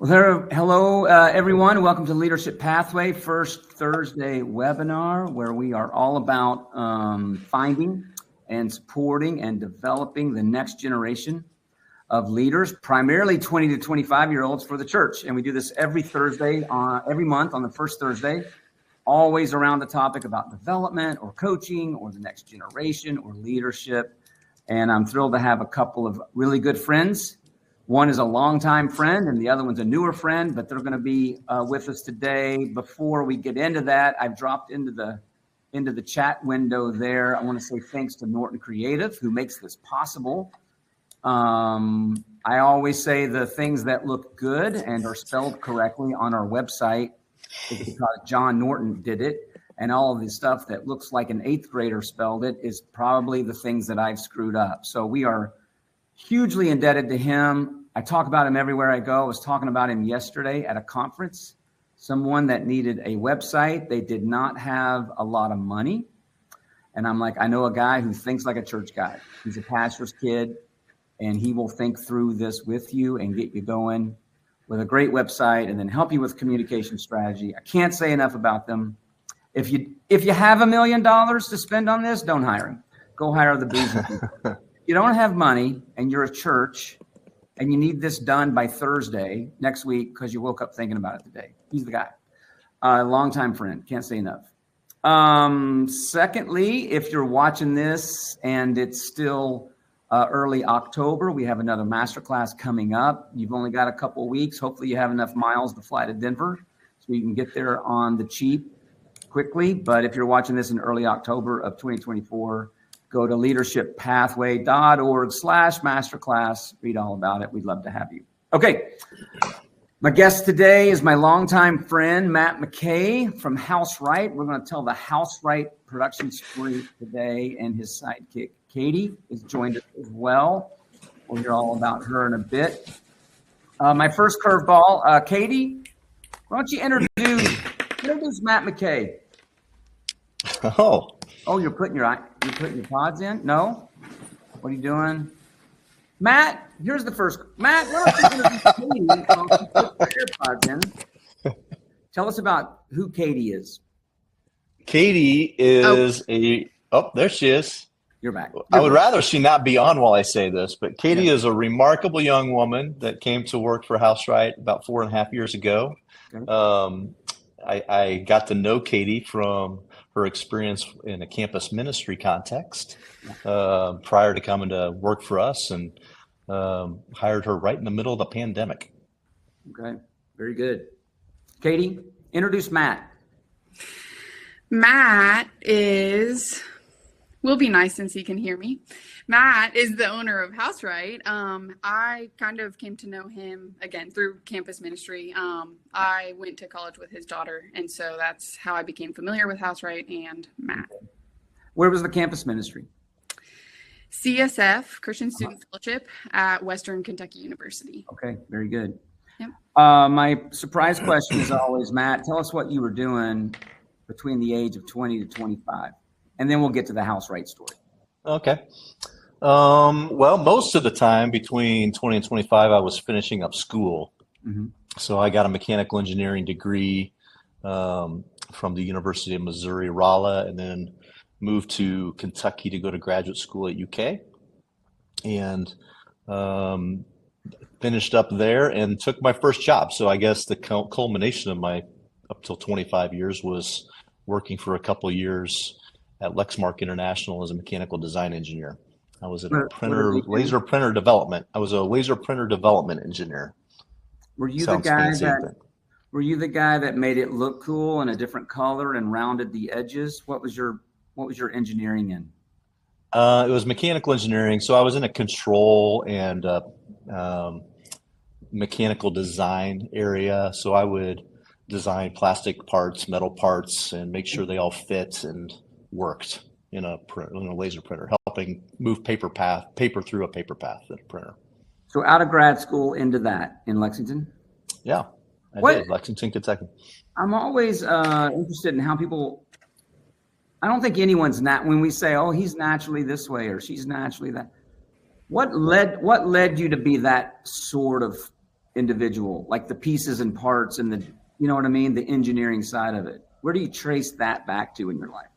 Hello, everyone. Welcome to Leadership Pathway, first Thursday webinar, where we are all about finding and supporting and developing the next generation of leaders, primarily 20 to 25-year-olds for the church. And we do this every Thursday, every month on the first Thursday, always around the topic about development or coaching or the next generation or leadership. And I'm thrilled to have a couple of really good friends. One is a longtime friend and the other one's a newer friend, but they're going to be with us today. Before we get into that, I've dropped into the chat window there. I want to say thanks to Norton Creative, who makes this possible. I always say the things that look good and are spelled correctly on our website is because John Norton did it. And all of the stuff that looks like an 8th grader spelled it is probably the things that I've screwed up. So we are hugely indebted to him. I talk about him everywhere I go. I was talking about him yesterday at a conference. Someone that needed a website. They did not have a lot of money. And I'm like, I know a guy who thinks like a church guy. He's a pastor's kid, and he will think through this with you and get you going with a great website and then help you with communication strategy. I can't say enough about them. If you have $1 million to spend on this, don't hire him. Go hire the bougie people. You don't have money and you're a church and you need this done by Thursday next week because you woke up thinking about it today. He's the guy. Longtime friend. Can't say enough. Secondly, if you're watching this and it's still early October, we have another masterclass coming up. You've only got a couple of weeks. Hopefully you have enough miles to fly to Denver so you can get there on the cheap quickly. But if you're watching this in early October of 2024, go to leadershippathway.org/masterclass. Read all about it. We'd love to have you. Okay. My guest today is my longtime friend, Matt McKay from House Right. We're going to tell the House Right production story today, and his sidekick, Katy, is joined us as well. We'll hear all about her in a bit. My first curveball, Katy, why don't you introduce Matt McKay? Oh, you're putting your pods in? No? What are you doing? Matt, here's the first. Matt, why don't you introduce Katy while she puts your AirPods in? Tell us about who Katy is. Katy is there she is. You're back. I would rather she not be on while I say this, but Katy is a remarkable young woman that came to work for House Right about 4.5 years ago. Okay. I got to know Katy from her experience in a campus ministry context prior to coming to work for us, and hired her right in the middle of the pandemic. Okay, very good. Katy, introduce Matt. Matt will be nice since he can hear me. Matt is the owner of House Right. I kind of came to know him, again, through campus ministry. I went to college with his daughter, and so that's how I became familiar with House Right and Matt. Where was the campus ministry? CSF, Christian Student Fellowship, at Western Kentucky University. Okay, very good. Yep. My surprise question is always, Matt, tell us what you were doing between the age of 20 to 25, and then we'll get to the House Right story. Okay. Well, most of the time between 20 and 25, I was finishing up school. Mm-hmm. So I got a mechanical engineering degree from the University of Missouri, Rolla, and then moved to Kentucky to go to graduate school at UK, and finished up there and took my first job. So I guess the culmination of my up till 25 years was working for a couple of years at Lexmark International as a mechanical design engineer. I was a laser printer development. I was a laser printer development engineer. Were you the guy that made it look cool in a different color and rounded the edges? What was your engineering in? It was mechanical engineering. So I was in a control and mechanical design area. So I would design plastic parts, metal parts, and make sure they all fit and worked in a laser printer, helping move paper through a paper path in a printer. So out of grad school into that in Lexington? Yeah, I did. Lexington, Kentucky. I'm always interested in how people, I don't think anyone's when we say, oh, he's naturally this way or she's naturally that. What led you to be that sort of individual, like the pieces and parts and the, you know what I mean? The engineering side of it. Where do you trace that back to in your life?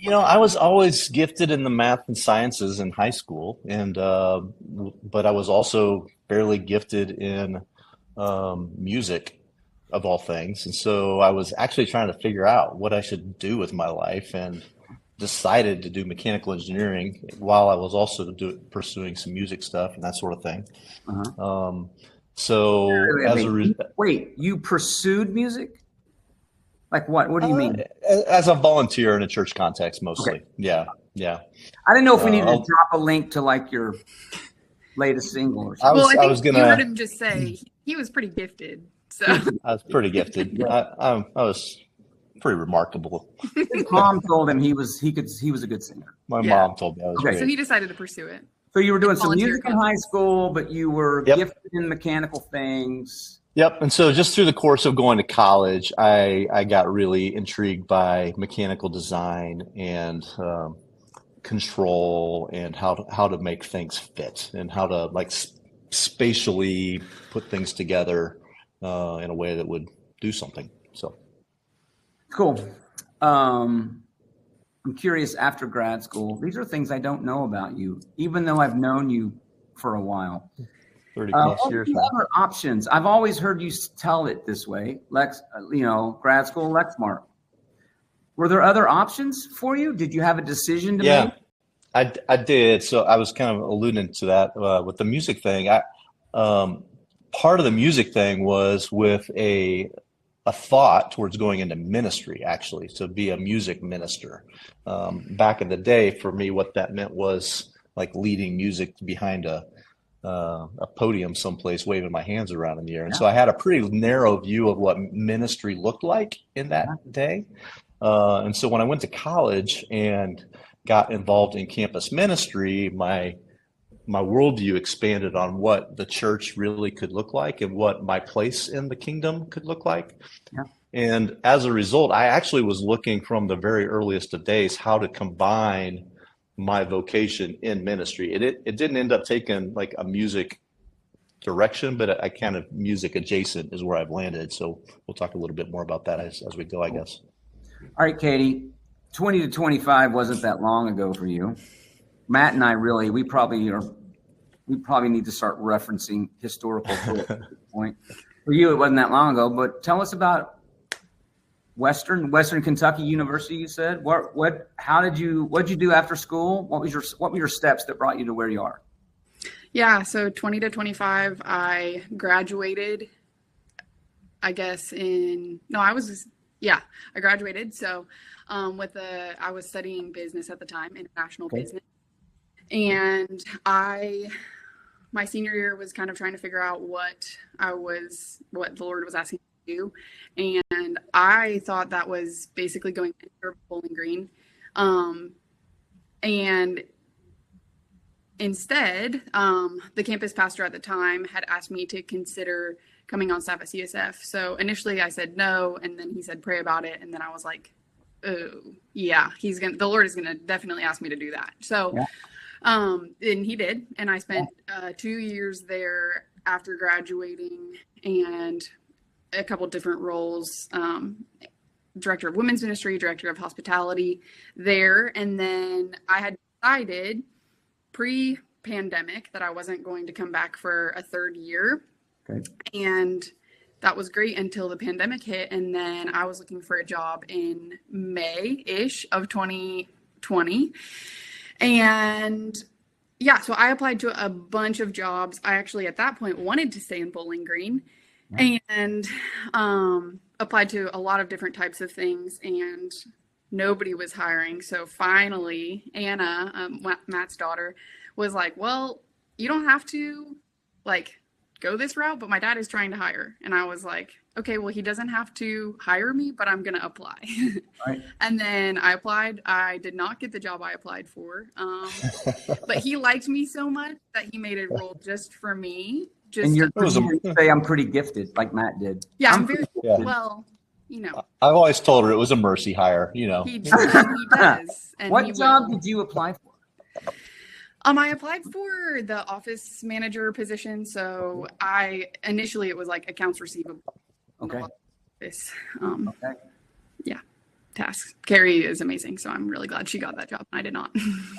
I was always gifted in the math and sciences in high school, and but I was also fairly gifted in music, of all things. And so I was actually trying to figure out what I should do with my life, and decided to do mechanical engineering while I was also pursuing some music stuff and that sort of thing. Wait, you pursued music? Like what? What do you mean? As a volunteer in a church context, mostly. Okay. Yeah. I didn't know if we needed to drop a link to like your latest single or something. I think you heard him just say he was pretty gifted. So I was pretty gifted. I was pretty remarkable. His mom told him he was a good singer. My mom told me I was great. So he decided to pursue it. So you were doing some music in high school, but you were gifted in mechanical things. Yep. And so just through the course of going to college, I got really intrigued by mechanical design and control, and how to make things fit, and how to like spatially put things together in a way that would do something. So cool. I'm curious, after grad school, these are things I don't know about you, even though I've known you for a while. 30 plus years. Other options. I've always heard you tell it this way, grad school, Lexmark. Were there other options for you? Did you have a decision to make? I did. So I was kind of alluding to that with the music thing. Part of the music thing was with a thought towards going into ministry, actually, to be a music minister. Back in the day, for me, what that meant was like leading music behind a podium someplace, waving my hands around in the air. And so I had a pretty narrow view of what ministry looked like in that day. And so when I went to college and got involved in campus ministry, my worldview expanded on what the church really could look like and what my place in the kingdom could look like. Yeah. And as a result, I actually was looking from the very earliest of days how to combine my vocation in ministry. It didn't end up taking like a music direction, but I kind of music adjacent is where I've landed. So we'll talk a little bit more about that as we go, I guess. All right, Katy, 20 to 25 wasn't that long ago for you. Matt and I we probably need to start referencing historical at this point. For you, it wasn't that long ago, but tell us about Western Kentucky University. You said what'd you do after school? What were your steps that brought you to where you are? Yeah, so 20 to 25, I graduated. I graduated. So I was studying business at the time, international business. And my senior year was kind of trying to figure out what the Lord was asking me to do. And I thought that was basically going to Bowling Green. And instead, the campus pastor at the time had asked me to consider coming on staff at CSF. So initially I said no, and then he said, pray about it. And then I was like, oh yeah, the Lord is going to definitely ask me to do that. So, and he did. And I spent 2 years there after graduating, and a couple different roles, director of women's ministry, director of hospitality there. And then I had decided pre-pandemic that I wasn't going to come back for a third year. Okay. And that was great until the pandemic hit. And then I was looking for a job in May-ish of 2020. And yeah, so I applied to a bunch of jobs. I actually, at that point, wanted to stay in Bowling Green, and applied to a lot of different types of things, and nobody was hiring. So finally, Anna, Matt's daughter, was like, well, you don't have to go this route, but my dad is trying to hire. And I was like, okay, well, he doesn't have to hire me, but I'm going to apply. Right. And then I applied. I did not get the job I applied for. But he liked me so much that he made a role just for me. And you say I'm pretty gifted, like Matt did. Yeah, I'm very well, I've always told her it was a mercy hire, He does. And what job did you apply for? I applied for the office manager position. So initially it was like accounts receivable. Okay. This, Okay. yeah, tasks. Carrie is amazing. So I'm really glad she got that job. I did not.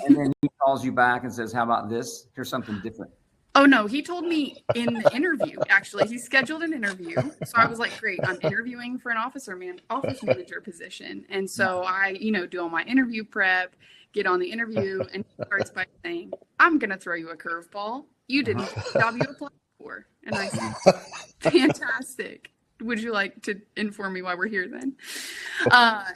And then he calls you back and says, how about this? Here's something different. Oh, no, he told me in the interview, actually. He scheduled an interview. So I was like, great, I'm interviewing for an office manager position. And so I, do all my interview prep, get on the interview, and he starts by saying, I'm going to throw you a curveball. You didn't get the job you applied for. And I said, fantastic. Would you like to inform me why we're here then?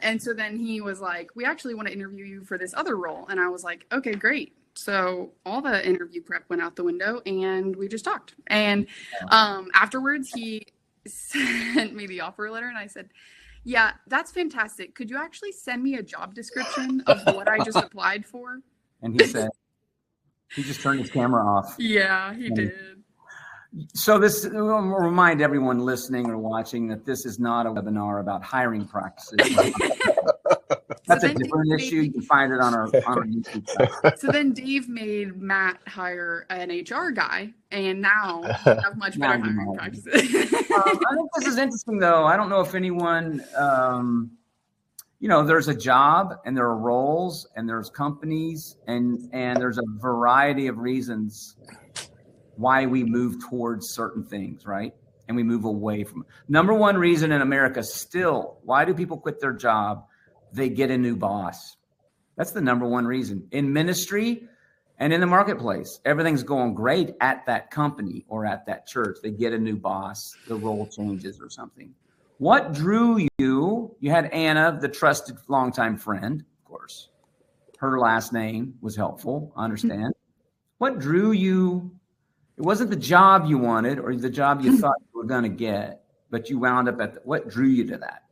And so then he was like, we actually want to interview you for this other role. And I was like, okay, great. So all the interview prep went out the window and we just talked. And afterwards, he sent me the offer letter and I said, yeah, that's fantastic. Could you actually send me a job description of what I just applied for? And he said, he just turned his camera off. Yeah, he did. So this will remind everyone listening or watching that this is not a webinar about hiring practices. That's a different issue. You can find it on our YouTube site. So then Dave made Matt hire an HR guy, and now we have much better hiring practices. I think this is interesting, though. I don't know if anyone, there's a job, and there are roles, and there's companies, and there's a variety of reasons why we move towards certain things, right? And we move away from it. Number one reason in America still, why do people quit their job? They get a new boss. That's the number one reason. In ministry and in the marketplace, everything's going great at that company or at that church. They get a new boss, the role changes or something. What drew you? You had Anna, the trusted longtime friend, of course. Her last name was helpful, I understand. What drew you? It wasn't the job you wanted or the job you thought you were going to get, but you wound up what drew you to that?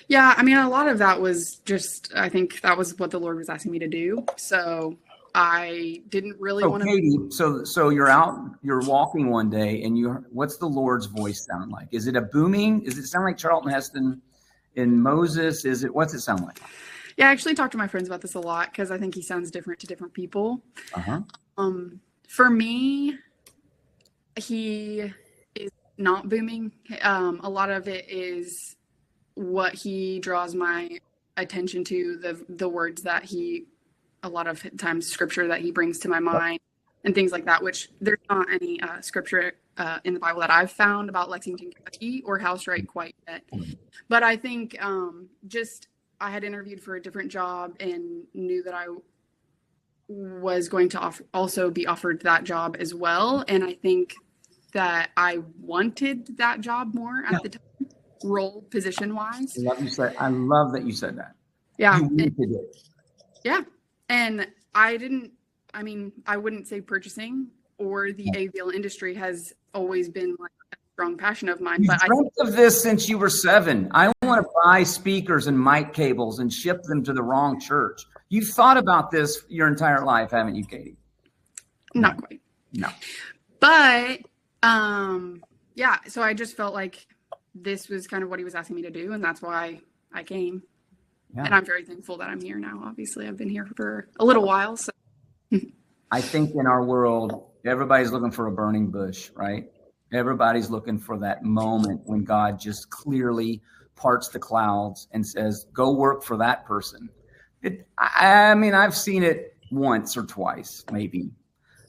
Yeah, I mean, a lot of that was just, I think that was what the Lord was asking me to do. So I didn't really want to. Katy, so you're out, you're walking one day, and what's the Lord's voice sound like? Is it a booming? Does it sound like Charlton Heston in Moses? What's it sound like? Yeah, I actually talk to my friends about this a lot because I think he sounds different to different people. For me, he is not booming. A lot of it is what he draws my attention to, the words that a lot of times scripture that he brings to my mind and things like that, which there's not any scripture in the Bible that I've found about Lexington, Kentucky or House Right quite yet. But I think I had interviewed for a different job and knew that I was going to also be offered that job as well. And I think that I wanted that job more at the time, role position wise. I love that you said that. Yeah. Yeah. And I wouldn't say purchasing or the AVL industry has always been like a strong passion of mine. But I dreamt of this since you were 7. I want to buy speakers and mic cables and ship them to the wrong church. You've thought about this your entire life, haven't you, Katy? Not quite. No. But yeah, so I just felt like this was kind of what he was asking me to do, and that's why I came. Yeah. And I'm very thankful that I'm here now. Obviously, I've been here for a little while. So I think in our world, everybody's looking for a burning bush, right? Everybody's looking for that moment when God just clearly parts the clouds and says, go work for that person. I've seen it once or twice, maybe.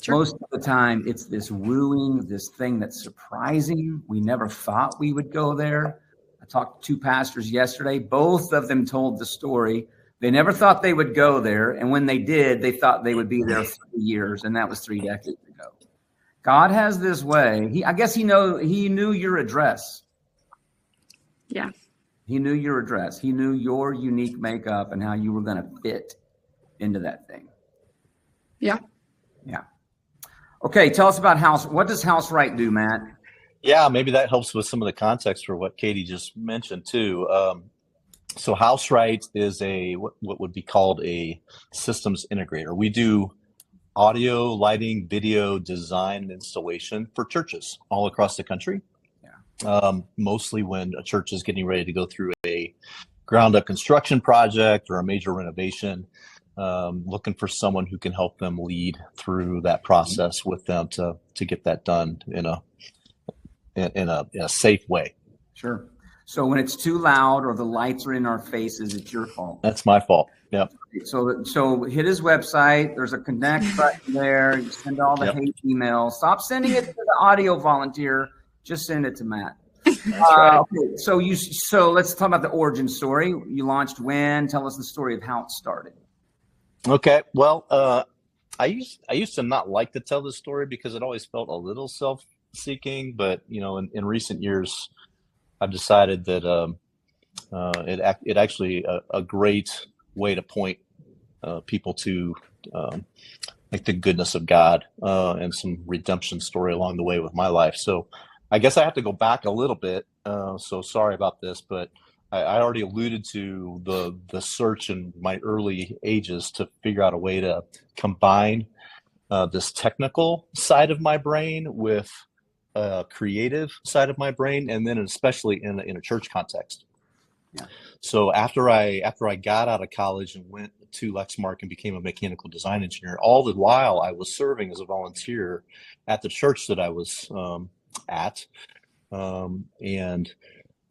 Sure. Most of the time, it's this wooing, this thing that's surprising. We never thought we would go there. I talked to 2 pastors yesterday. Both of them told the story. They never thought they would go there. And when they did, they thought they would be there 3 years. And that was 3 decades ago. God has this way. I guess he knew your address. Yeah. He knew your address. He knew your unique makeup and how you were going to fit into that thing. Yeah. Yeah. Okay. Tell us about what does House Right do, Matt? Yeah, maybe that helps with some of the context for what Katy just mentioned too. So House Right is what would be called a systems integrator. We do audio, lighting, video, design, and installation for churches all across the country. Mostly when a church is getting ready to go through a ground up construction project or a major renovation. looking for someone who can help them lead through that process with them to get that done in a safe way. Sure. So when it's too loud or the lights are in our faces, it's your fault. That's my fault. Yep. So hit his website. There's a connect button there. You send all the hate emails. Stop sending it to the audio volunteer. Just send it to Matt. That's right. Okay. So let's talk about the origin story. You launched when? Tell us the story of how it started. Okay. Well, I used to not like to tell this story because it always felt a little self-seeking, but in recent years, I've decided that it actually a great way to point people to like the goodness of God and some redemption story along the way with my life. So I guess I have to go back a little bit. So sorry about this, but I already alluded to the search in my early ages to figure out a way to combine this technical side of my brain with creative side of my brain, and then especially in a church context. Yeah. So after I got out of college and went to Lexmark and became a mechanical design engineer, all the while I was serving as a volunteer at the church that I was at, and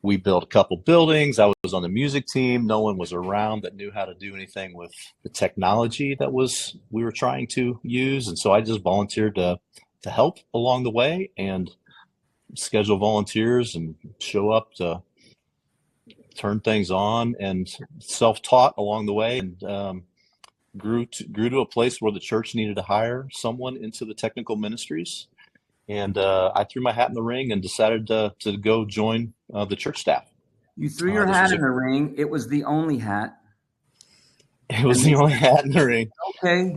we built a couple buildings. I was on the music team. No one was around that knew how to do anything with the technology that we were trying to use, and so I just volunteered to help along the way and schedule volunteers and show up to turn things on, and self-taught along the way, and grew to a place where the church needed to hire someone into the technical ministries. And I threw my hat in the ring and decided to go join the church staff. You threw your hat in the ring. It was the only hat. It was the only hat in the ring. Okay.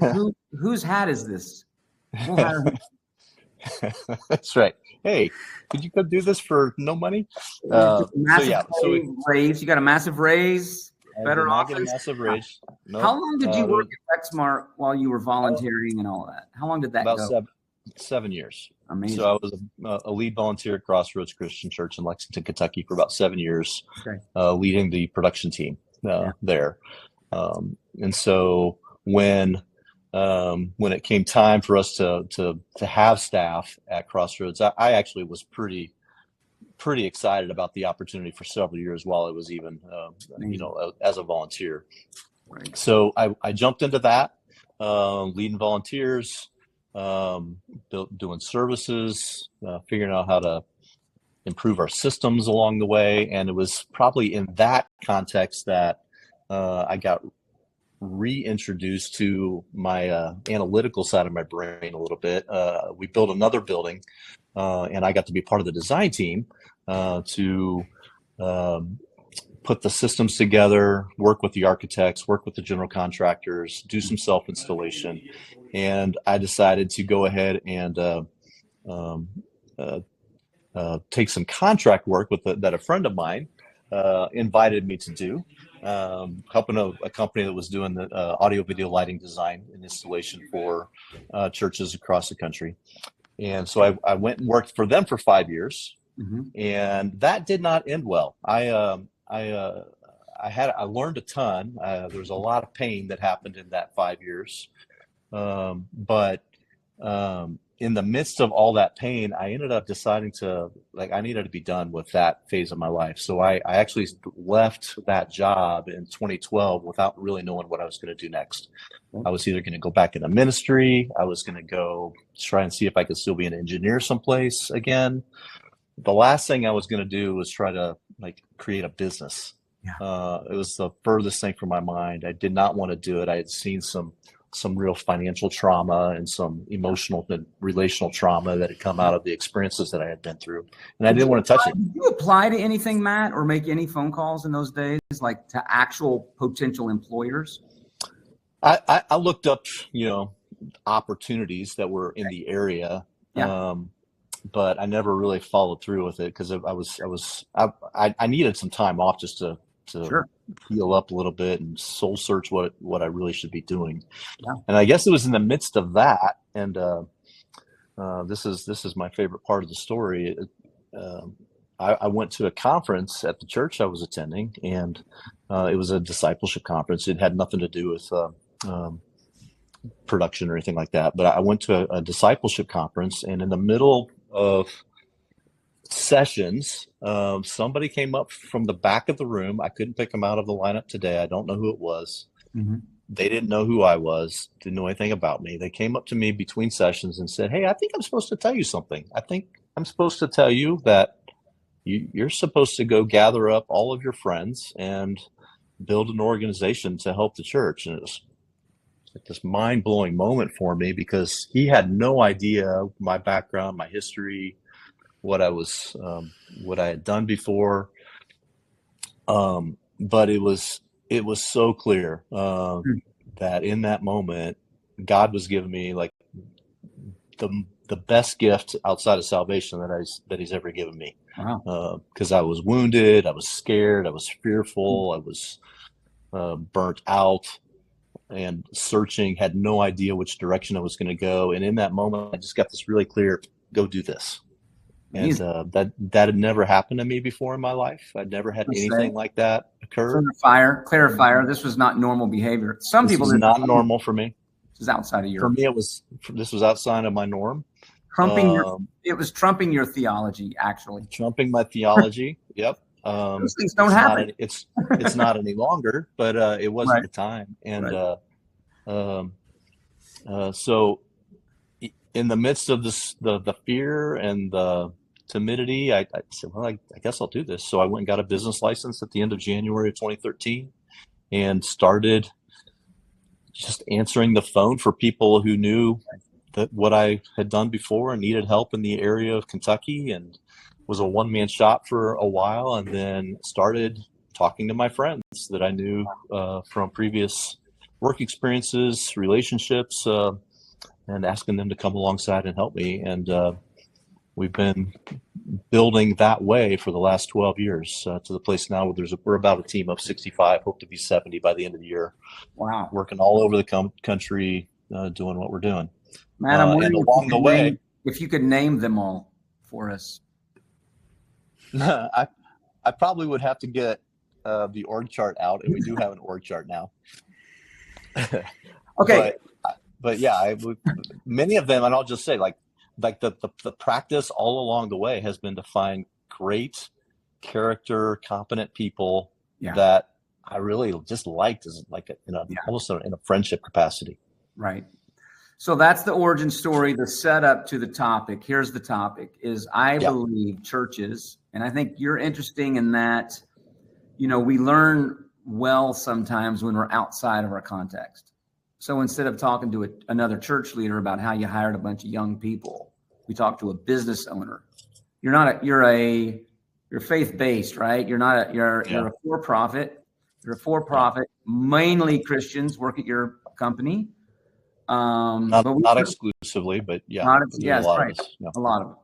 Whose hat is this? We'll hire him. That's right. Hey, could you come do this for no money? Raise. You got a massive raise. Better office. A massive raise. Nope. How long did you work at Lexmark while you were volunteering and all of that? How long did that go? About 7 years. Amazing. So I was a lead volunteer at Crossroads Christian Church in Lexington, Kentucky for about 7 years, leading the production team there. And so when it came time for us to have staff at Crossroads, I actually was pretty excited about the opportunity for several years while I was even, as a volunteer. Right. So I jumped into that, leading volunteers, doing services, figuring out how to improve our systems along the way. And it was probably in that context that I got reintroduced to my analytical side of my brain a little bit. We built another building, and I got to be part of the design team to put the systems together, work with the architects, work with the general contractors, do some self-installation. And I decided to go ahead and take some contract work that a friend of mine invited me to do, helping a company that was doing the audio video lighting design and installation for churches across the country. And so I went and worked for them for 5 years, and that did not end well. I learned a ton. There was a lot of pain that happened in that 5 years, but in the midst of all that pain, I ended up deciding I needed to be done with that phase of my life. So I actually left that job in 2012 without really knowing what I was going to do next. I was either going to go back into ministry. I was going to go try and see if I could still be an engineer someplace again. The last thing I was going to do was try to create a business. Yeah. It was the furthest thing from my mind. I did not want to do it. I had seen some real financial trauma and some emotional and relational trauma that had come out of the experiences that I had been through. And I didn't want to touch it. Did you apply to anything, Matt, or make any phone calls in those days, like to actual potential employers? I looked up, opportunities that were in the area. Yeah. But I never really followed through with it because I needed some time off just to heal up a little bit and soul search what I really should be doing. Yeah. And I guess it was in the midst of that. And this is my favorite part of the story. I went to a conference at the church I was attending, and it was a discipleship conference. It had nothing to do with production or anything like that. But I went to a discipleship conference, and in the middle of sessions, somebody came up from the back of the room. I couldn't pick them out of the lineup today. I don't know who it was. Mm-hmm. They didn't know who I was, didn't know anything about me. They came up to me between sessions and said, "Hey, I think I'm supposed to tell you something. I think I'm supposed to tell you that you're supposed to go gather up all of your friends and build an organization to help the church." And it was like this mind-blowing moment for me, because he had no idea my background, my history, what I had done before. But it was so clear that in that moment, God was giving me like the best gift outside of salvation that He's ever given me. Wow. Because I was wounded, I was scared, I was fearful, I was burnt out and searching, had no idea which direction I was going to go. And in that moment, I just got this really clear: go do this. And that had never happened to me before in my life. I'd never had anything like that occur. Clarifier. This was not normal behavior. Some people, this is not normal for me. This is outside of your. For me, this was outside of my norm. It was trumping your theology, actually. Trumping my theology. Yep. Those things don't happen. It's not any longer, but it was at the time. And so in the midst of this, the fear and the timidity, I said, well, I guess I'll do this. So I went and got a business license at the end of January of 2013 and started just answering the phone for people who knew that what I had done before and needed help in the area of Kentucky, and was a one-man shop for a while, and then started talking to my friends that I knew from previous work experiences, relationships, and asking them to come alongside and help me. And we've been building that way for the last 12 years to the place now where we're about a team of 65, hope to be 70 by the end of the year. Wow. Working all over the country, doing what we're doing. Man, I'm wondering and along the way, if you could name them all for us. I probably would have to get the org chart out, and we do have an org chart now. Okay. But yeah, many of them, and I'll just say, like the practice all along the way has been to find great character, competent people that I really just liked as almost in a friendship capacity. Right. So that's the origin story, the setup to the topic. Here's the topic: is I believe churches, and I think you're interesting in that, we learn well sometimes when we're outside of our context. So instead of talking to another church leader about how you hired a bunch of young people, we talk to a business owner. You're faith-based, right? You're a for-profit. You're a for-profit, mainly Christians work at your company. Not exclusively, but a lot of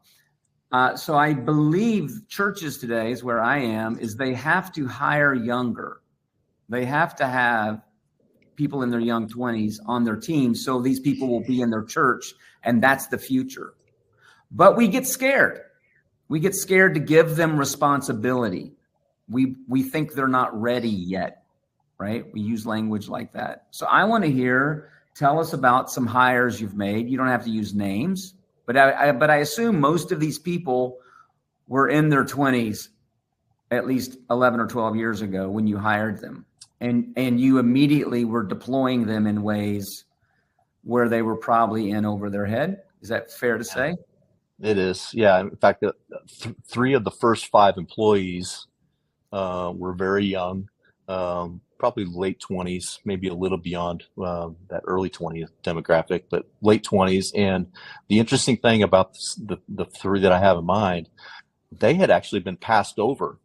them. So I believe churches today is where I am, is they have to hire younger. They have to have people in their young 20s on their team. So these people will be in their church, and that's the future. But we get scared. We get scared to give them responsibility. We think they're not ready yet, right? We use language like that. So I want to tell us about some hires you've made. You don't have to use names, but I assume most of these people were in their 20s at least 11 or 12 years ago when you hired them. And you immediately were deploying them in ways where they were probably in over their head. Is that fair to say? It is. Yeah. In fact, 3 of the first 5 employees were very young, probably late 20s, maybe a little beyond that early 20s demographic, but late 20s. And the interesting thing about the 3 that I have in mind, they had actually been passed over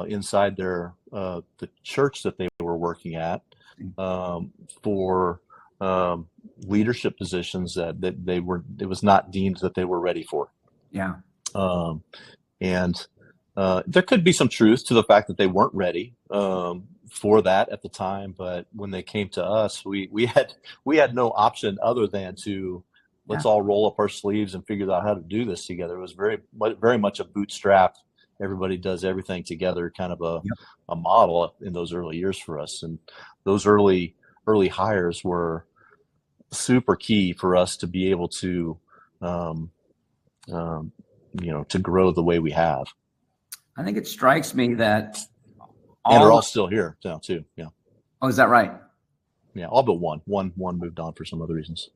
inside the church that they were working at for leadership positions that it was not deemed that they were ready for. Yeah. And there could be some truth to the fact that they weren't ready for that at the time, but when they came to us, we had no option other than to let's all roll up our sleeves and figure out how to do this together. It was very much a bootstrap. Everybody does everything together, kind of a model in those early years for us. And those early early hires were super key for us to be able to, to grow the way we have. I think it strikes me that and they're all still here now too. Yeah. Oh, is that right? Yeah, all but one. One moved on for some other reasons.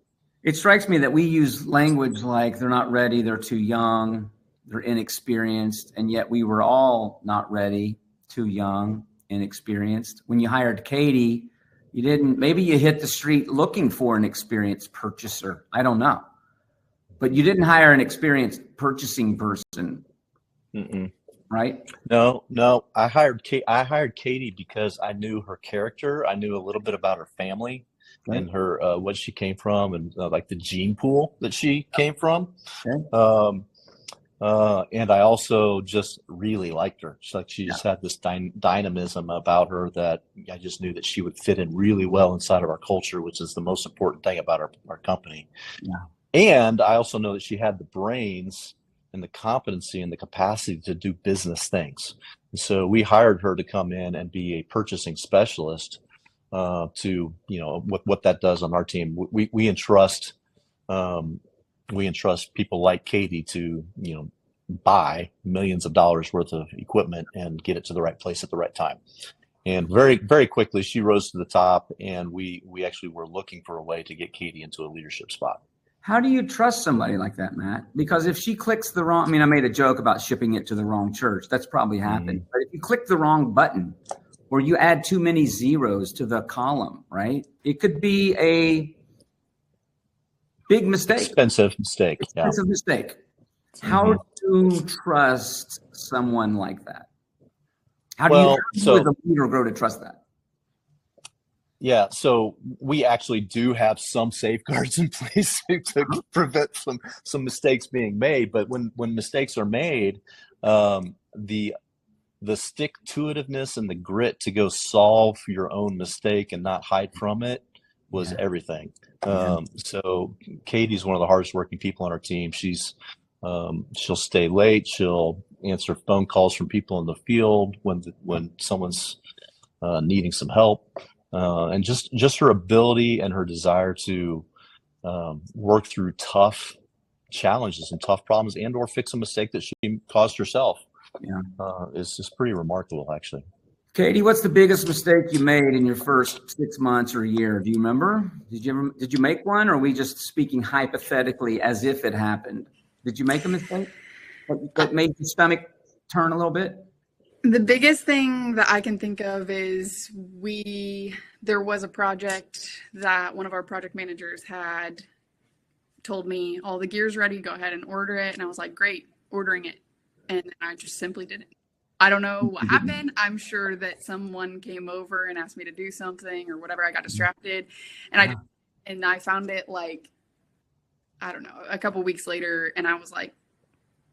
It strikes me that we use language like they're not ready, they're too young, they're inexperienced, and yet we were all not ready, too young, inexperienced. When you hired Katy, maybe you hit the street looking for an experienced purchaser. I don't know. But you didn't hire an experienced purchasing person. Mm-mm. Right? No. I hired Katy because I knew her character. I knew a little bit about her family and her what she came from, and like the gene pool that she came from. Okay. And I also just really liked her. She just had this dynamism about her that I just knew that she would fit in really well inside of our culture, which is the most important thing about our company. Yeah. And I also know that she had the brains and the competency and the capacity to do business things. And so we hired her to come in and be a purchasing specialist to, what that does on our team. We entrust people like Katy to, buy millions of dollars worth of equipment and get it to the right place at the right time. And very, very quickly, she rose to the top, and we actually were looking for a way to get Katy into a leadership spot. How do you trust somebody like that, Matt? Because if she clicks the wrong, I made a joke about shipping it to the wrong church. That's probably happened. Mm-hmm. But if you click the wrong button or you add too many zeros to the column, right? It could be a big mistake. Expensive mistake. Mistake. Mm-hmm. How do you trust someone like that? How do you as a leader grow to trust that? Yeah, so we actually do have some safeguards in place to prevent some mistakes being made. But when mistakes are made, the stick-to-itiveness and the grit to go solve your own mistake and not hide from it was everything. So Katie's one of the hardest working people on our team. She'll stay late. She'll answer phone calls from people in the field when someone's needing some help. And just her ability and her desire to work through tough challenges and tough problems and or fix a mistake that she caused herself is just pretty remarkable, actually. Katy, what's the biggest mistake you made in your first 6 months or a year? Do you remember? Did you make one, or are we just speaking hypothetically as if it happened? Did you make a mistake that made your stomach turn a little bit? The biggest thing that I can think of is there was a project that one of our project managers had told me, all the gear's ready, go ahead and order it. And I was like, great, ordering it. And then I just simply didn't. I don't know what happened. I'm sure that someone came over and asked me to do something or whatever. I got distracted and I found it like, I don't know, a couple weeks later. And I was like,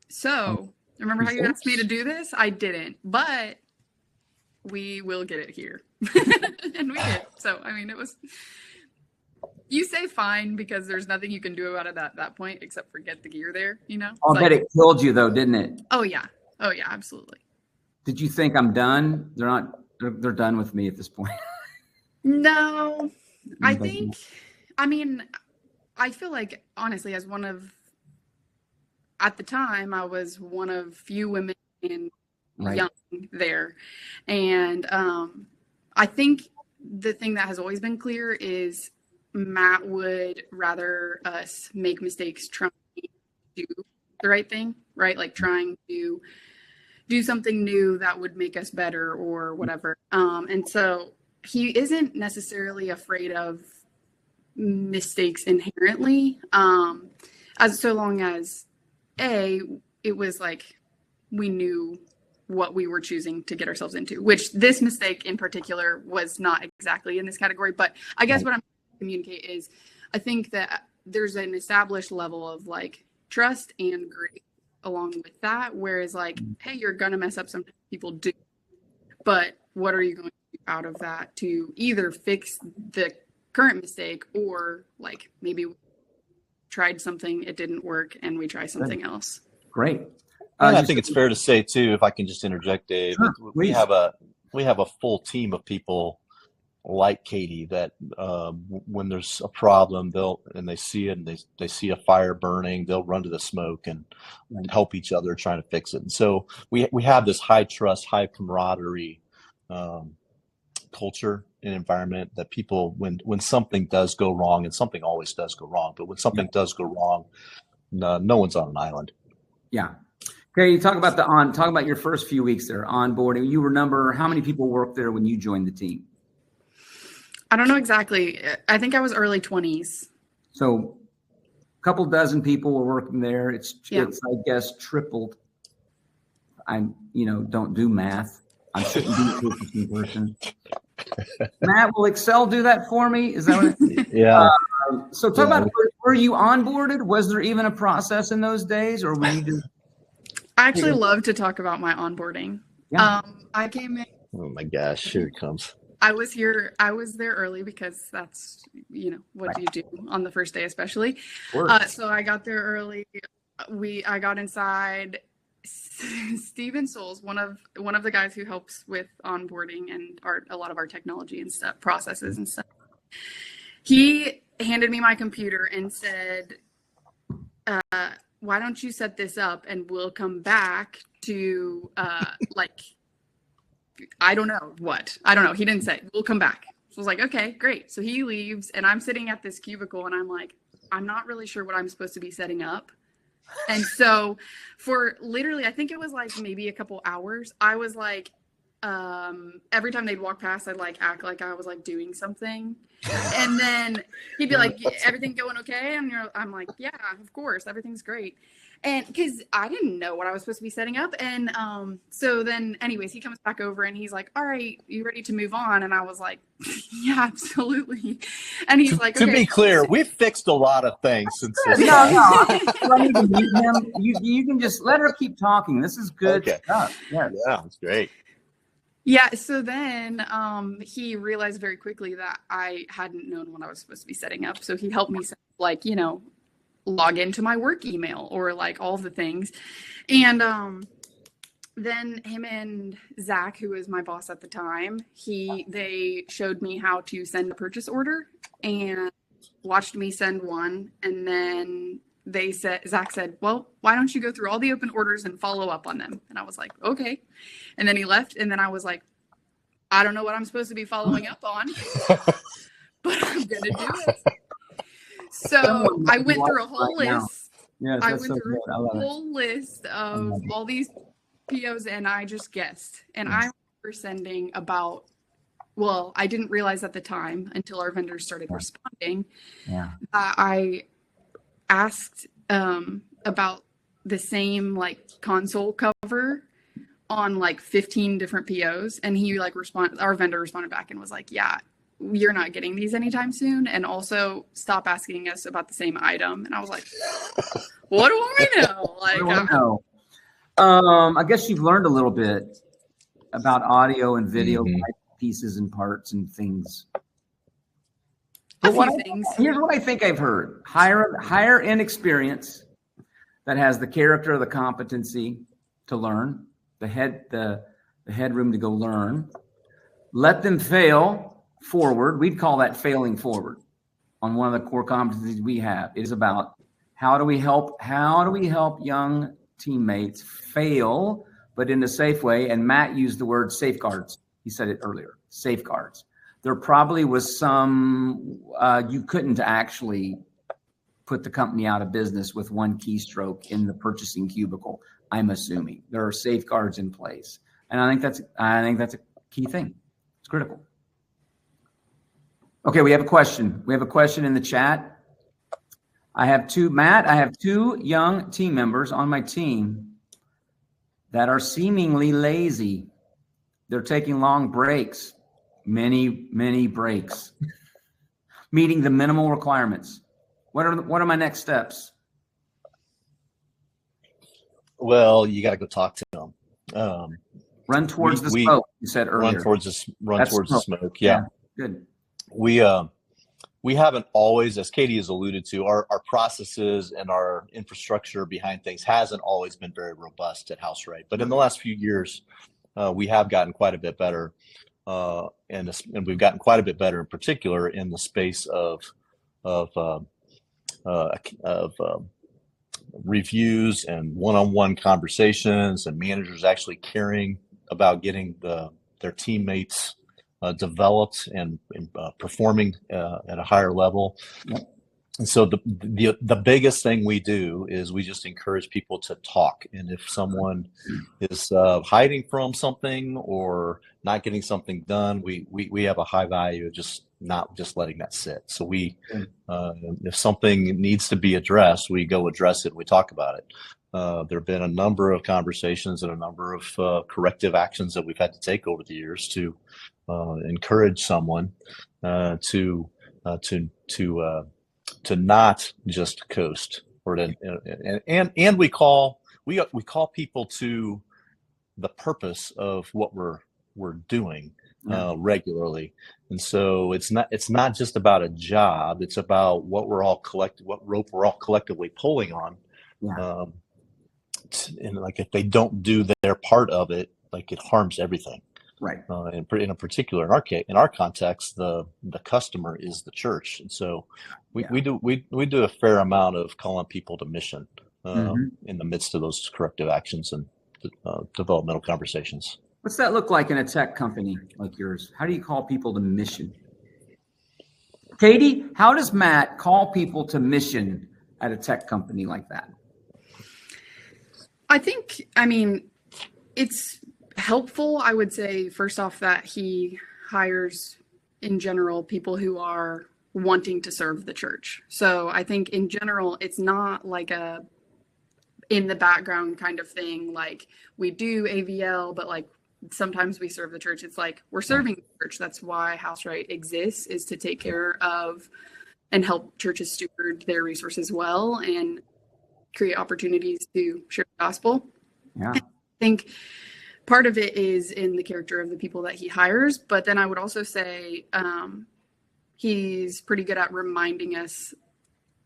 so remember how you asked me to do this? I didn't, but we will get it here. And we did. So, it was, you say fine because there's nothing you can do about it at that point except for get the gear there, I'll bet it killed you though, didn't it? Oh yeah, absolutely. Did you think I'm done? They're done with me at this point. No, I feel like honestly, as at the time, I was one of few women and young there. And I think the thing that has always been clear is Matt would rather us make mistakes trying to do the right thing, right? Like trying to do something new that would make us better or whatever. And so he isn't necessarily afraid of mistakes inherently, as so long as it was like we knew what we were choosing to get ourselves into, which this mistake in particular was not exactly in this category. But I guess what I'm trying to communicate is I think that there's an established level of like trust and grace along with that. Whereas like, hey, you're going to mess up. Some people do. But what are you going to do out of that to either fix the current mistake or like maybe tried something, it didn't work, and we try something else. Great. And I think it's fair to say too, if I can just interject, Dave, we have a full team of people like Katy that when there's a problem, they see it and they see a fire burning, they'll run to the smoke and help each other trying to fix it. And so we have this high trust, high camaraderie culture and environment that people, when something does go wrong, and something always does go wrong, but when something does go wrong, no one's on an island. Yeah. Okay, you talk about your first few weeks there, onboarding. You remember how many people worked there when you joined the team? I don't know exactly. I think I was early 20s. So a couple dozen people were working there. It's I guess tripled. Don't do math. I shouldn't be a purchasing person. Matt, will Excel do that for me? Is that what it is? Yeah. So talk about, were you onboarded? Was there even a process in those days, or were you just... I actually love to talk about my onboarding. Yeah. I came in. Oh my gosh, here it comes. I was there early because that's, what you do on the first day, especially. So I got there early. I got inside. Steven Souls, one of the guys who helps with onboarding and a lot of our technology and stuff, processes and stuff. He handed me my computer and said, why don't you set this up and we'll come back to I don't know what. I don't know. He didn't say. We'll come back. So I was like, okay, great. So he leaves and I'm sitting at this cubicle and I'm like, I'm not really sure what I'm supposed to be setting up. And so for literally, I think it was like maybe a couple hours, I was like, every time they'd walk past, I'd like act like I was like doing something. And then he'd be like, everything going okay? And I'm like, yeah, of course, everything's great. And because I didn't know what I was supposed to be setting up. And so then anyways, he comes back over and he's like, all right, you ready to move on? And I was like, yeah, absolutely. And he's like, to be clear, we've fixed a lot of things since this. No. I need to mute him. You can just let her keep talking. This is good stuff. Yeah, it's great. Yeah. So then he realized very quickly that I hadn't known what I was supposed to be setting up. So he helped me set, log into my work email or like all the things. And then him and Zach, who was my boss at the time, they showed me how to send a purchase order and watched me send one. And then Zach said, well, why don't you go through all the open orders and follow up on them? And I was like, okay. And then he left. And then I was like, I don't know what I'm supposed to be following up on, but I'm going to do it. So I went through a whole list. Yes, I went through a whole list of all these POs and I just guessed. And I remember sending I didn't realize at the time until our vendors started responding. Yeah. I asked about the same console cover on 15 different POs. And he our vendor responded back and was like, yeah, you're not getting these anytime soon. And also stop asking us about the same item. And I was like, what do I know? What do I know? I guess you've learned a little bit about audio and video pieces and parts and things. Here's what I think I've heard. Hire inexperience that has the character, the competency to learn, the headroom to go learn. Let them fail forward. We'd call that failing forward on one of the core competencies we have. It is about how do we help young teammates fail, but in a safe way. And Matt used the word safeguards. He said it earlier, safeguards. There probably was some, you couldn't actually put the company out of business with one keystroke in the purchasing cubicle. I'm assuming there are safeguards in place. And I think that's a key thing. It's critical. Okay, we have a question. We have a question in the chat. I have two young team members on my team that are seemingly lazy. They're taking long breaks, many breaks, meeting the minimal requirements. What are my next steps? Well, you got to go talk to them. Run towards the smoke, you said earlier. Run towards the smoke. Yeah. Good. We haven't always, as Katy has alluded to, our processes and our infrastructure behind things hasn't always been very robust at HouseRight. But in the last few years, we have gotten quite a bit better. and we've gotten quite a bit better, in particular in the space of reviews and one-on-one conversations, and managers actually caring about getting their teammates developed and performing at a higher level. Yep. And so the biggest thing we do is we just encourage people to talk. And if someone is hiding from something or not getting something done, we have a high value of just not just letting that sit. So if something needs to be addressed, we go address it. We talk about it. There have been a number of conversations and a number of corrective actions that we've had to take over the years to encourage someone to not just coast, or and we call people to the purpose of what we're doing regularly. And so it's not just about a job. It's about what rope we're all collectively pulling on. Yeah. And like, if they don't do their part of it, like, it harms everything. Right. In a particular, in our context, the customer is the church, and so we do a fair amount of calling people to mission in the midst of those corrective actions and developmental conversations. What's that look like in a tech company like yours? How do you call people to mission? Katy, how does Matt call people to mission at a tech company like that? I mean, it's helpful, I would say, first off, that he hires in general people who are wanting to serve the church. So I think in general, it's not like a in the background kind of thing. Like, we do AVL, but like sometimes we serve the church. It's like, we're serving the church. That's why House Right exists, is to take care of and help churches steward their resources well and create opportunities to share the gospel. Yeah. I think part of it is in the character of the people that he hires, but then I would also say he's pretty good at reminding us,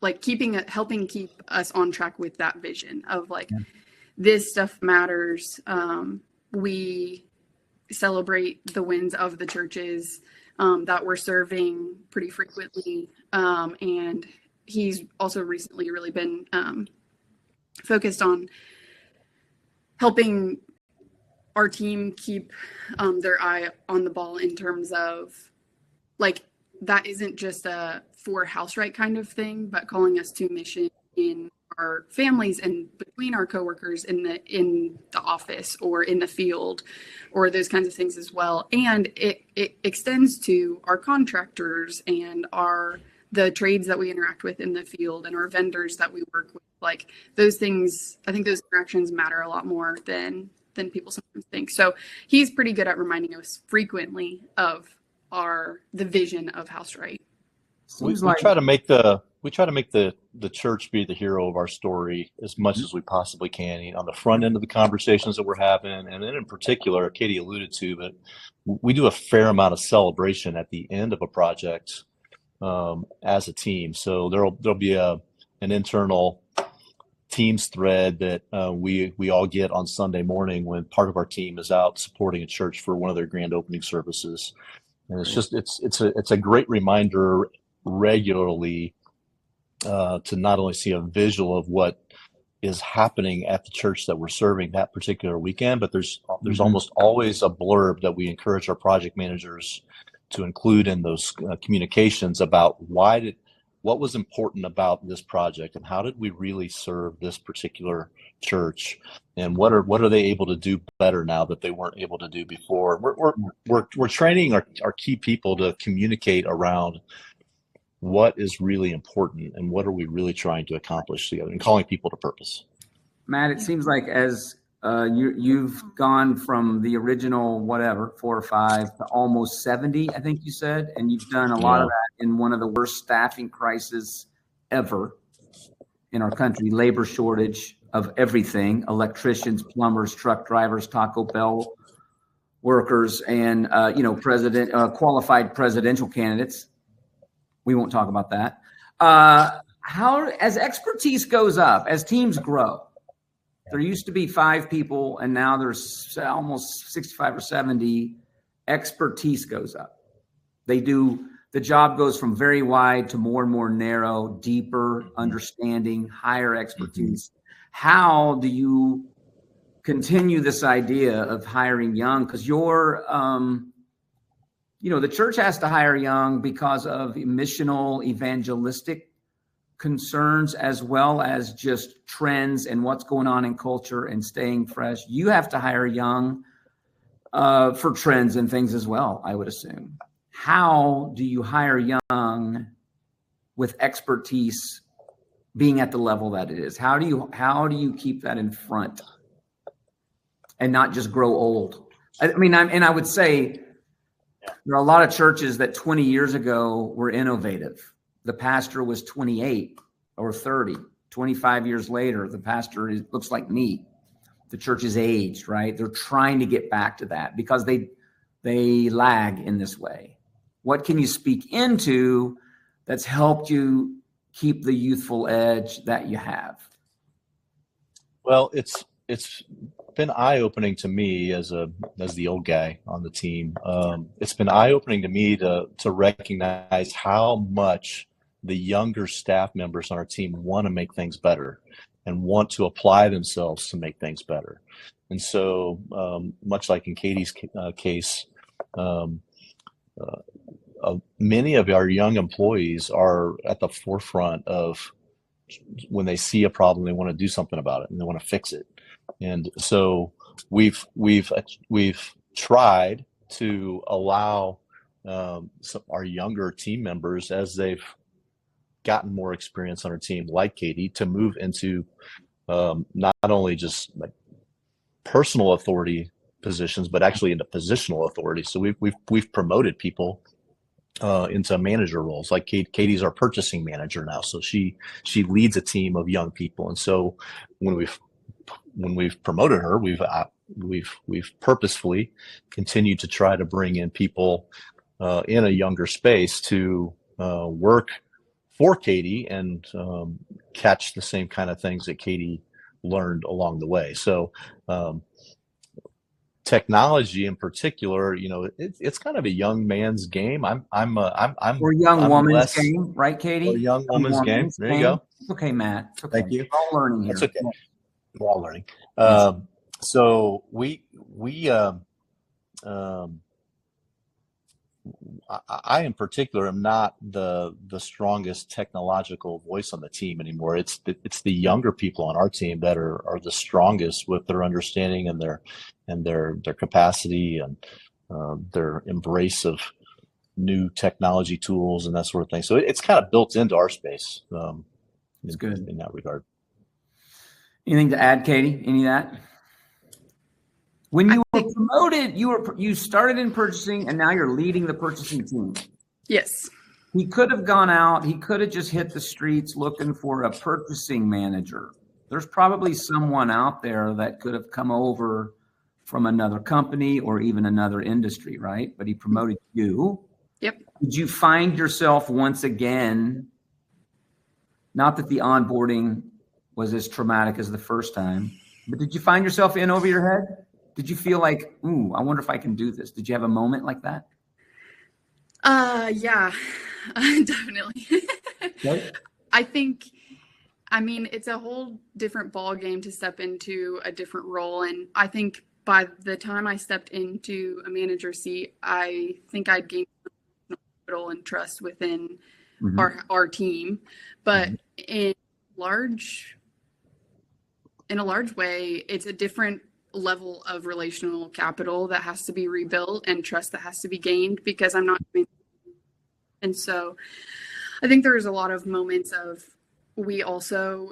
like helping keep us on track with that vision of like, this stuff matters. We celebrate the wins of the churches that we're serving pretty frequently. And he's also recently really been focused on helping our team keep their eye on the ball in terms of, like, that isn't just a for House Right kind of thing, but calling us to mission in our families and between our coworkers in the office or in the field, or those kinds of things as well. And it extends to our contractors and the trades that we interact with in the field and our vendors that we work with. Like, those things, I think those interactions matter a lot more than people sometimes think. So he's pretty good at reminding us frequently of the vision of House Right. We try to make the church be the hero of our story as much as we possibly can, on the front end of the conversations that we're having. And then in particular, Katy alluded to, but we do a fair amount of celebration at the end of a project as a team. So there'll be an internal Teams thread that we all get on Sunday morning when part of our team is out supporting a church for one of their grand opening services. And it's a great reminder regularly to not only see a visual of what is happening at the church that we're serving that particular weekend, but there's almost always a blurb that we encourage our project managers to include in those communications about what was important about this project and how did we really serve this particular church, and what are they able to do better now that they weren't able to do before. We're training our key people to communicate around what is really important and what are we really trying to accomplish together, and calling people to purpose. Matt, it seems like as you've gone from the original 4 or 5 to almost 70, I think you said, and you've done a lot of that in one of the worst staffing crises ever in our country. Labor shortage of everything: electricians, plumbers, truck drivers, Taco Bell workers, and qualified presidential candidates. We won't talk about that. How, as expertise goes up, as teams grow, there used to be 5 people, and now there's almost 65 or 70. expertise goes up. The job goes from very wide to more and more narrow, deeper understanding, higher expertise. How do you continue this idea of hiring young? Because the church has to hire young because of missional, evangelistic concerns, as well as just trends and what's going on in culture and staying fresh. You have to hire young for trends and things as well, I would assume. How do you hire young with expertise being at the level that it is? How do you keep that in front and not just grow old? I would say there are a lot of churches that 20 years ago were innovative. The pastor was 28 or 30. 25 years later, the pastor looks like me. The church is aged, right? They're trying to get back to that because they lag in this way. What can you speak into that's helped you keep the youthful edge that you have? Well, it's been eye-opening to me as the old guy on the team. It's been eye-opening to me to recognize how much the younger staff members on our team want to make things better and want to apply themselves to make things better. And so, much like in Katy's case, many of our young employees are at the forefront of when they see a problem, they want to do something about it and they want to fix it. And so we've tried to allow our younger team members, as they've gotten more experience on our team, like Katy, to move into not only just like personal authority positions, but actually into positional authority. So we've promoted people into manager roles. Like Katy's our purchasing manager now, so she leads a team of young people. And so when we've promoted her, we've purposefully continued to try to bring in people in a younger space to work for Katy and catch the same kind of things that Katy learned along the way. So technology in particular, it's kind of a young man's game. Or young woman's game, right, Katy? Or young woman's game. There you go. It's okay, Matt. It's okay. Thank you. We're all learning here. That's okay. We're all learning. So I in particular am not the strongest technological voice on the team anymore. It's the younger people on our team that are the strongest with their understanding and their capacity and their embrace of new technology tools and that sort of thing. So it's kind of built into our space. It's good in that regard. Anything to add, Katy? Any of that? When you were promoted, you started in purchasing, and now you're leading the purchasing team. Yes. He could have gone out. He could have just hit the streets looking for a purchasing manager. There's probably someone out there that could have come over from another company or even another industry, right? But he promoted you. Yep. Did you find yourself once again, not that the onboarding was as traumatic as the first time, but did you find yourself in over your head? Did you feel like, ooh, I wonder if I can do this? Did you have a moment like that? Yeah, definitely. Okay. It's a whole different ball game to step into a different role. And I think by the time I stepped into a manager seat, I think I'd gained capital and trust within our team. But in a large way, it's a different level of relational capital that has to be rebuilt and trust that has to be gained, because I'm not doing. And so I think there was a lot of moments of, we also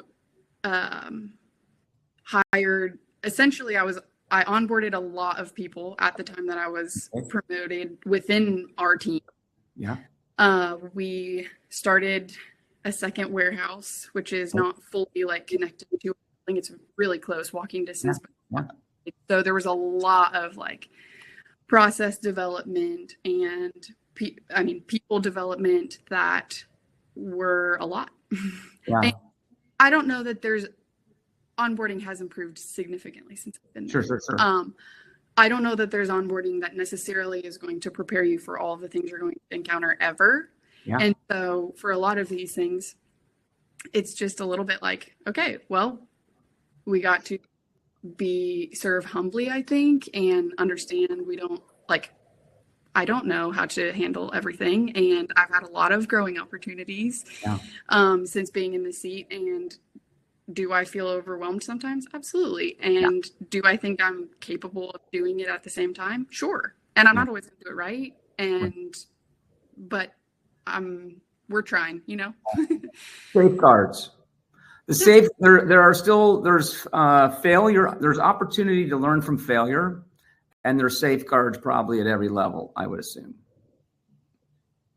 hired, essentially I onboarded a lot of people at the time that I was promoted within our team. Yeah. We started a second warehouse, which is not fully connected to, I think it's really close walking distance. Yeah. So there was a lot of process development and people development that were a lot. Yeah. And I don't know that onboarding has improved significantly since I've been there. Sure. I don't know that there's onboarding that necessarily is going to prepare you for all of the things you're going to encounter ever. Yeah. And so for a lot of these things, it's just a little bit like, okay, well, we got to serve humbly, I think, and understand I don't know how to handle everything. And I've had a lot of growing opportunities since being in the seat. And do I feel overwhelmed sometimes? Absolutely. And do I think I'm capable of doing it at the same time? Sure. And I'm not always going to do it right. But we're trying, Safeguards. There's failure. There's opportunity to learn from failure, and there's safeguards probably at every level, I would assume.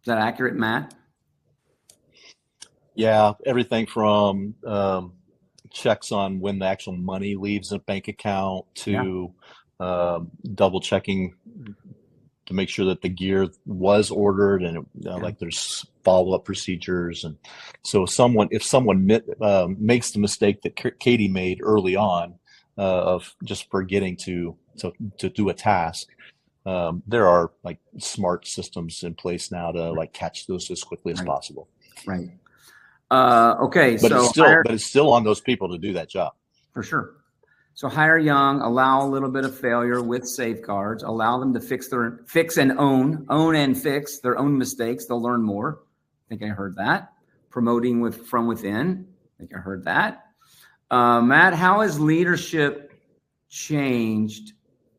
Is that accurate, Matt? Yeah, everything from checks on when the actual money leaves a bank account to double checking to make sure that the gear was ordered, and like there's follow-up procedures. And so if someone makes the mistake that Katy made early on of just forgetting to do a task, there are like smart systems in place now to like catch those as quickly as possible. Right. Okay. But it's still on those people to do that job. For sure. So hire young, allow a little bit of failure with safeguards, allow them to fix and own and fix their own mistakes. They'll learn more. I think I heard that. Promoting from within. I think I heard that. Matt, how has leadership changed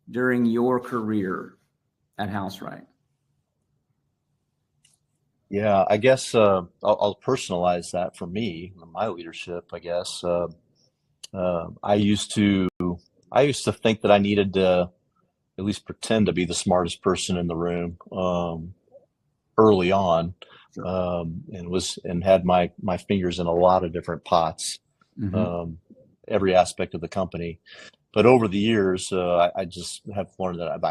during your career at Houseright? Yeah, I guess I'll personalize that for me, my leadership, I guess. I used to think that I needed to at least pretend to be the smartest person in the room early on, and had my fingers in a lot of different pots, every aspect of the company. But over the years, I just have learned that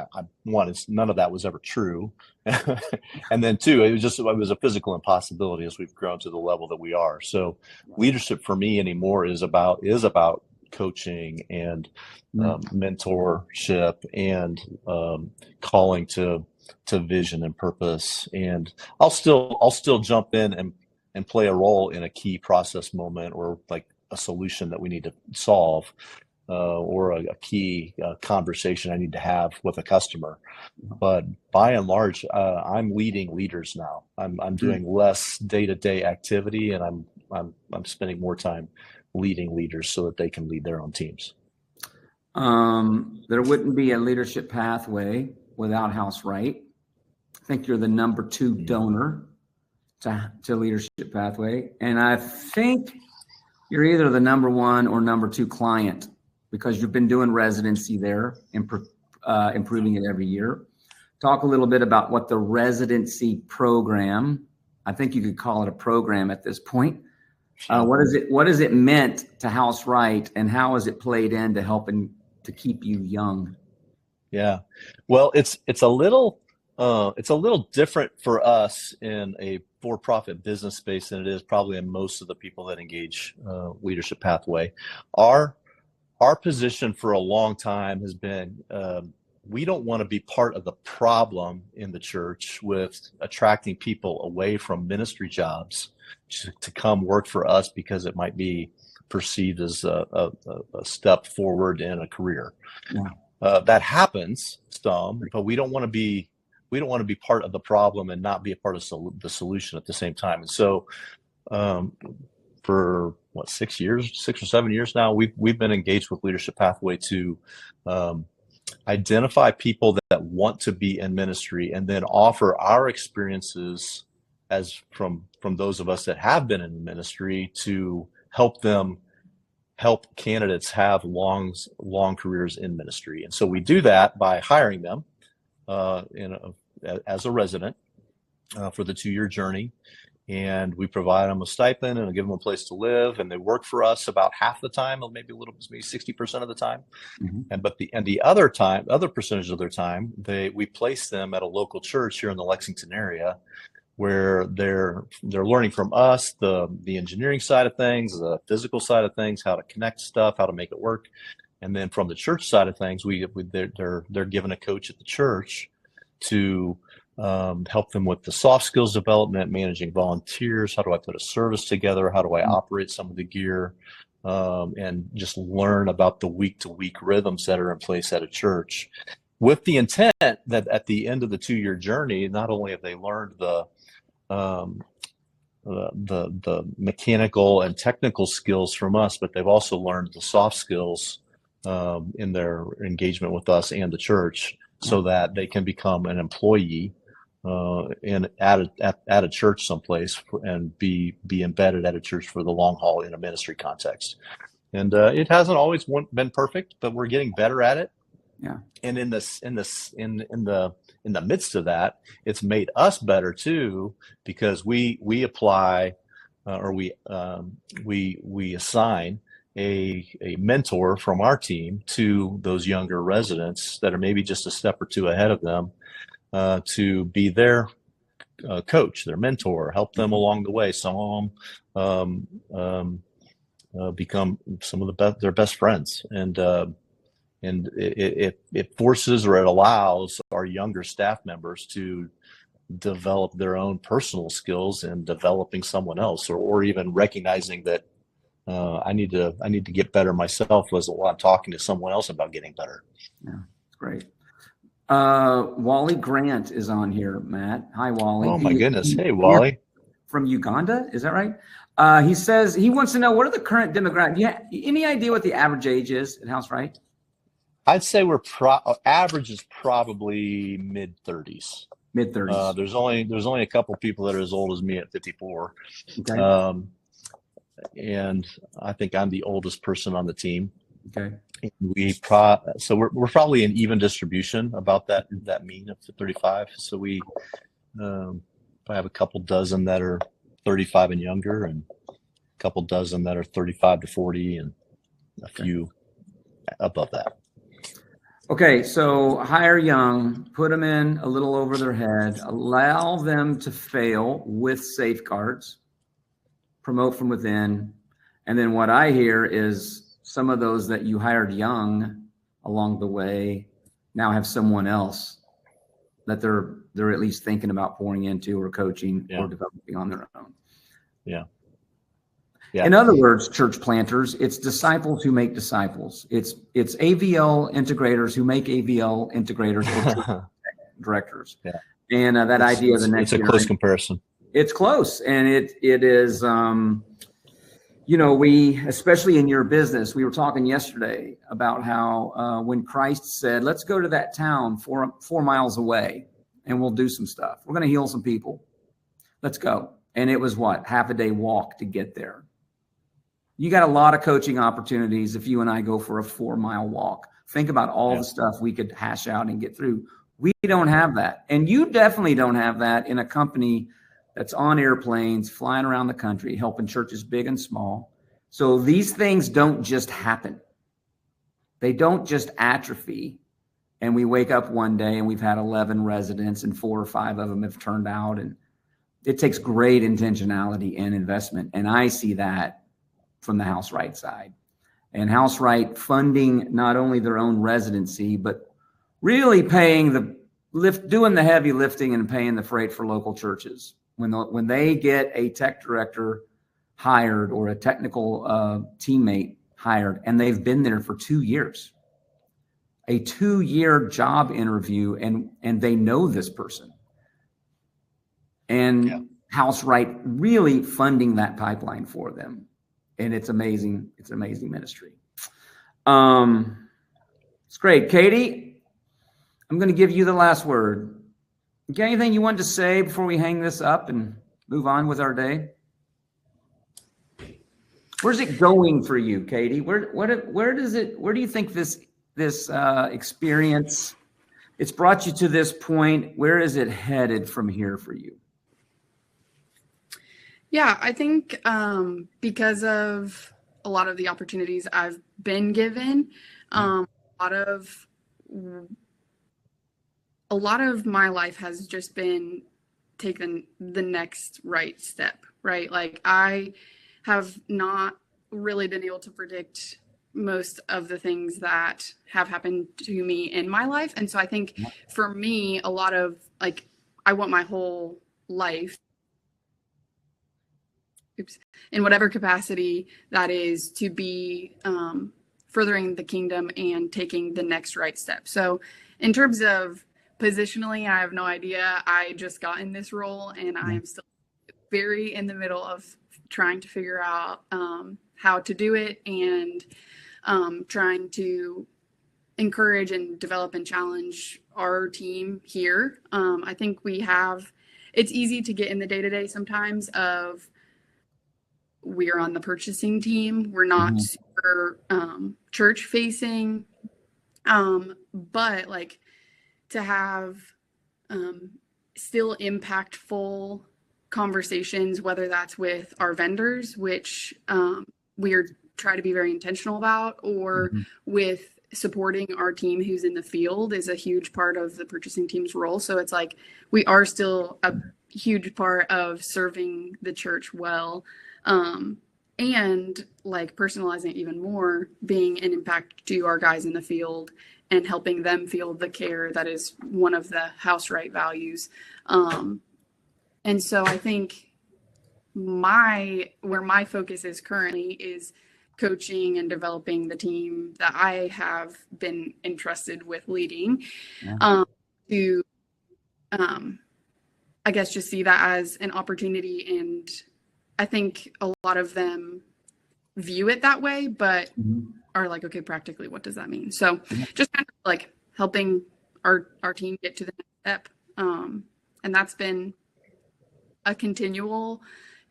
none of that was ever true, and then two, it was a physical impossibility as we've grown to the level that we are. So, leadership for me anymore is about coaching and mentorship and calling to vision and purpose. And I'll still jump in and play a role in a key process moment or like a solution that we need to solve. Or a key conversation I need to have with a customer. But by and large, I'm leading leaders now. I'm doing less day-to-day activity, and I'm spending more time leading leaders so that they can lead their own teams. There wouldn't be a leadership pathway without Houseright. I think you're the number 2 donor to Leadership Pathway, and I think you're either the number 1 or number 2 client, because you've been doing residency there, improving it every year. Talk a little bit about what the residency program, I think you could call it a program at this point. What is it meant to Houseright, and how has it played into helping to keep you young? Yeah, well, it's a little different for us in a for-profit business space than it is probably in most of the people that engage Leadership Pathway. Our position for a long time has been we don't want to be part of the problem in the church with attracting people away from ministry jobs to come work for us because it might be perceived as a step forward in a career. Yeah. That happens some, but we don't want to be part of the problem and not be a part of the solution at the same time. And so for 6 or 7 years now, we've been engaged with Leadership Pathway to identify people that want to be in ministry, and then offer our experiences as from those of us that have been in ministry to help candidates have long careers in ministry. And so we do that by hiring them as a resident for the 2-year journey. And we provide them a stipend and give them a place to live, and they work for us about half the time, or maybe 60% of the time. And the other percentage of their time, we place them at a local church here in the Lexington area, where they're learning from us the engineering side of things, the physical side of things, how to connect stuff, how to make it work. And then from the church side of things, they're given a coach at the church to help them with the soft skills development, managing volunteers. How do I put a service together? How do I operate some of the gear? And just learn about the week-to-week rhythms that are in place at a church, with the intent that at the end of the 2-year journey, not only have they learned the mechanical and technical skills from us, but they've also learned the soft skills in their engagement with us and the church, so that they can become an employee at a church someplace and be embedded at a church for the long haul in a ministry context. And it hasn't always been perfect, but we're getting better at it. Yeah. And in the midst of that, it's made us better too, because we apply or we assign a mentor from our team to those younger residents that are maybe just a step or two ahead of them, to be their coach, their mentor, help them along the way. Some of them become some of their best friends, and it forces, or it allows our younger staff members to develop their own personal skills in developing someone else, or even recognizing that I need to get better myself while I'm talking to someone else about getting better. Yeah, it's great. Wally Grant is on here, Matt. Hi, Wally. Oh my goodness. Hey, Wally. From Uganda, is that right? He says he wants to know, what are the current demographics? Yeah, any idea what the average age is at House Right? I'd say average is probably mid-30s. Mid-30s. There's only a couple people that are as old as me at 54. Okay. And I think I'm the oldest person on the team. Okay. And so we're probably an even distribution about that mean of 35. So we I have a couple dozen that are 35 and younger, and a couple dozen that are 35 to 40, and a few above that. Okay, so hire young, put them in a little over their head, allow them to fail with safeguards, promote from within. And then what I hear is some of those that you hired young along the way now have someone else that they're at least thinking about pouring into, or coaching, or developing on their own. Yeah. In other words, church planters, it's disciples who make disciples. It's AVL integrators who make AVL integrators or directors. Yeah. And that idea of the next it's a close comparison. It's close. And it is, we, especially in your business, we were talking yesterday about how when Christ said, let's go to that town 4 miles away and we'll do some stuff. We're going to heal some people. Let's go. And it was half a day walk to get there. You got a lot of coaching opportunities if you and I go for a 4-mile walk. Think about all the stuff we could hash out and get through. We don't have that. And you definitely don't have that in a company that's on airplanes, flying around the country, helping churches big and small. So these things don't just happen. They don't just atrophy. And we wake up one day and we've had 11 residents and 4 or 5 of them have turned out. And it takes great intentionality and investment. And I see that from the House Right side. And House Right funding not only their own residency, but really paying doing the heavy lifting and paying the freight for local churches. When they get a tech director hired or a technical teammate hired, and they've been there for 2 years, a 2-year job interview, and they know this person. And House Right really funding that pipeline for them. And it's amazing. It's an amazing ministry. It's great. Katie, I'm going to give you the last word. You got anything you wanted to say before we hang this up and move on with our day? Where's it going for you, Katie? Where do you think this experience, it's brought you to this point? Where is it headed from here for you? Yeah, I think because of a lot of the opportunities I've been given, a lot of my life has just been taking the next right step, right? Like I have not really been able to predict most of the things that have happened to me in my life. And so I think for me, a lot of like, I want my whole life, in whatever capacity that is, to be furthering the kingdom and taking the next right step. So in terms of positionally, I have no idea. I just got in this role and I am still very in the middle of trying to figure out how to do it, and trying to encourage and develop and challenge our team here. I think it's easy to get in the day-to-day sometimes of, we're on the purchasing team. We're not super church facing, but like to have still impactful conversations, whether that's with our vendors, which we're try to be very intentional about, or with supporting our team who's in the field, is a huge part of the purchasing team's role. So it's like we are still a huge part of serving the church well, and like personalizing it even more, being an impact to our guys in the field and helping them feel the care that is one of the house right values. And so I think where my focus is currently is coaching and developing the team that I have been entrusted with leading, to I guess just see that as an opportunity. And I think a lot of them view it that way, but are like, okay, practically, what does that mean? So just kind of like helping our team get to the next step. And that's been a continual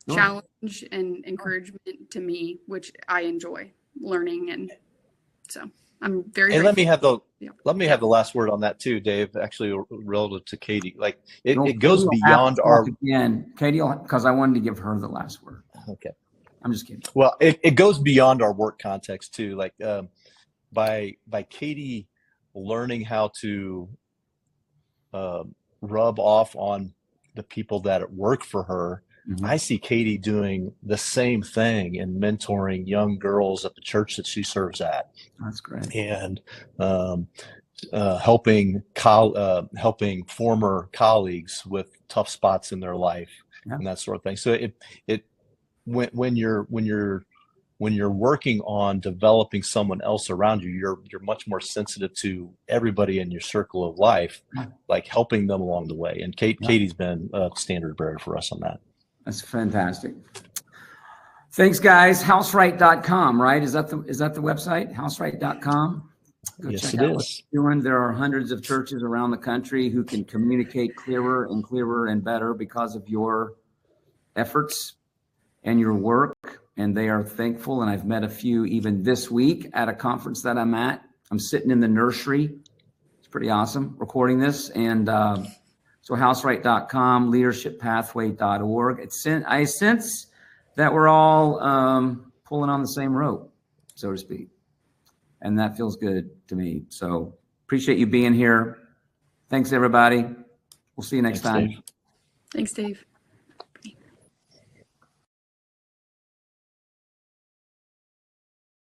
challenge and encouragement to me, which I enjoy learning. And so I'm very, and very let me have the last word on that too, Dave, actually relative to Katy. Like it goes beyond our again, Katy, because I wanted to give her the last word. Okay. I'm just kidding. Well, it goes beyond our work context too. Like by Katy learning how to rub off on the people that work for her, I see Katy doing the same thing and mentoring young girls at the church that she serves at. That's great. And helping former colleagues with tough spots in their life and that sort of thing. So when you're working on developing someone else around you, you're much more sensitive to everybody in your circle of life, like helping them along the way. And Katy's been a standard bearer for us on that. That's fantastic. Thanks, guys. Houseright.com, right? Is that the website? Houseright.com. Go yes, check it out is. what you're doing. There are hundreds of churches around the country who can communicate clearer and better because of your efforts and your work, and they are thankful. And I've met a few even this week at a conference that I'm at. I'm sitting in the nursery. It's pretty awesome recording this. And so houseright.com, leadershippathway.org. I sense that we're all pulling on the same rope, so to speak. And that feels good to me. So appreciate you being here. Thanks, everybody. We'll see you next time. Dave. Thanks, Dave.